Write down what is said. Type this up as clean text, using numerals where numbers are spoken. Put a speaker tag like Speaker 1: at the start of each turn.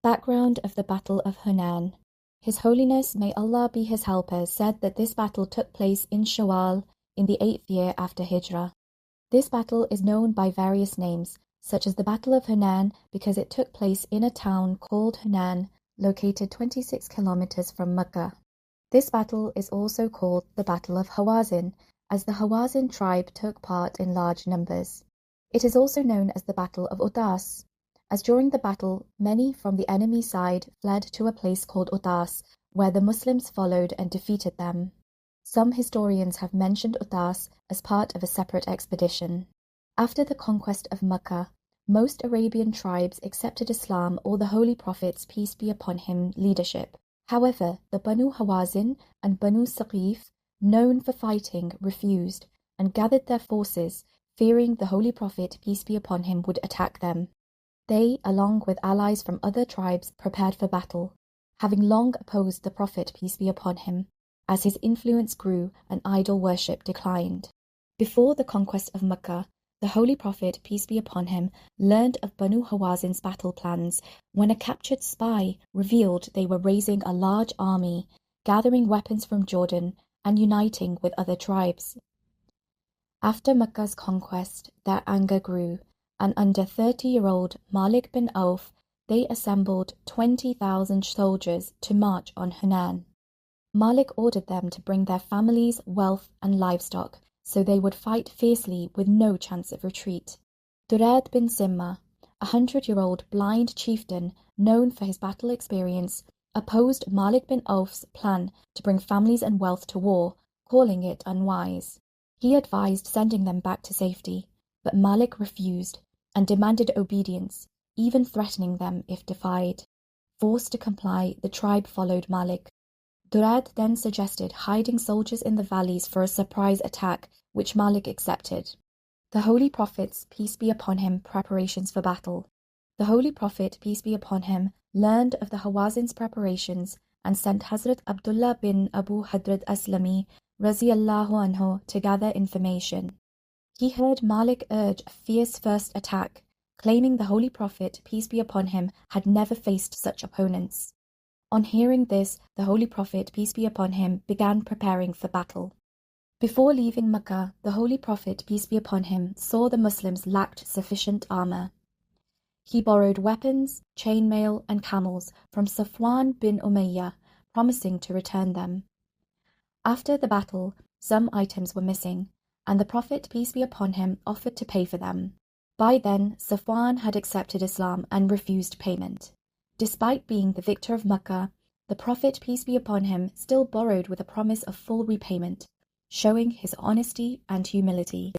Speaker 1: Background of the Battle of Hunain. His Holiness, may Allah be his helper, said that this battle took place in Shawwal in the 8th year after Hijrah. This battle is known by various names, such as the Battle of Hunain because it took place in a town called Hunain, located 26 kilometers from Mecca. This battle is also called the Battle of Hawazin, as the Hawazin tribe took part in large numbers. It is also known as the Battle of Utas, as during the battle many from the enemy side fled to a place called Utas, where the Muslims followed and defeated them. Some historians have mentioned Utas as part of a separate expedition. After the conquest of Mecca, most Arabian tribes accepted Islam or the Holy Prophet's, peace be upon him, leadership. However, the Banu Hawazin and Banu Saqif, known for fighting, refused and gathered their forces, fearing the Holy Prophet, peace be upon him, would attack them. They, along with allies from other tribes, prepared for battle, having long opposed the Prophet, peace be upon him, as his influence grew and idol worship declined. Before the conquest of Mecca, the Holy Prophet, peace be upon him, learned of Banu Hawazin's battle plans when a captured spy revealed they were raising a large army, gathering weapons from Jordan and uniting with other tribes. After Mecca's conquest, their anger grew, and under 30-year-old Malik bin Auf, they assembled 20,000 soldiers to march on Hunain. Malik ordered them to bring their families, wealth, and livestock, so they would fight fiercely with no chance of retreat. Durad bin Simma, a 100-year-old blind chieftain known for his battle experience, opposed Malik bin Auf's plan to bring families and wealth to war, calling it unwise. He advised sending them back to safety, but Malik refused and demanded obedience, even threatening them if defied. Forced to comply, the tribe followed Malik. Durad then suggested hiding soldiers in the valleys for a surprise attack, which Malik accepted. The Holy Prophet's, peace be upon him, preparations for battle. The Holy Prophet, peace be upon him, learned of the Hawazin's preparations and sent Hazrat Abdullah bin Abu Hadrat Aslami Raziyallahu anhu to gather information. He heard Malik urge a fierce first attack, claiming the Holy Prophet, peace be upon him, had never faced such opponents. On hearing this, the Holy Prophet, peace be upon him, began preparing for battle. Before leaving Mecca, the Holy Prophet, peace be upon him, saw the Muslims lacked sufficient armor. He borrowed weapons, chainmail, and camels from Safwan bin Umayyah, promising to return them. After the battle, some items were missing, and the Prophet, peace be upon him, offered to pay for them. By then, Safwan had accepted Islam and refused payment. Despite being the victor of Mecca, the Prophet, peace be upon him, still borrowed with a promise of full repayment, showing his honesty and humility.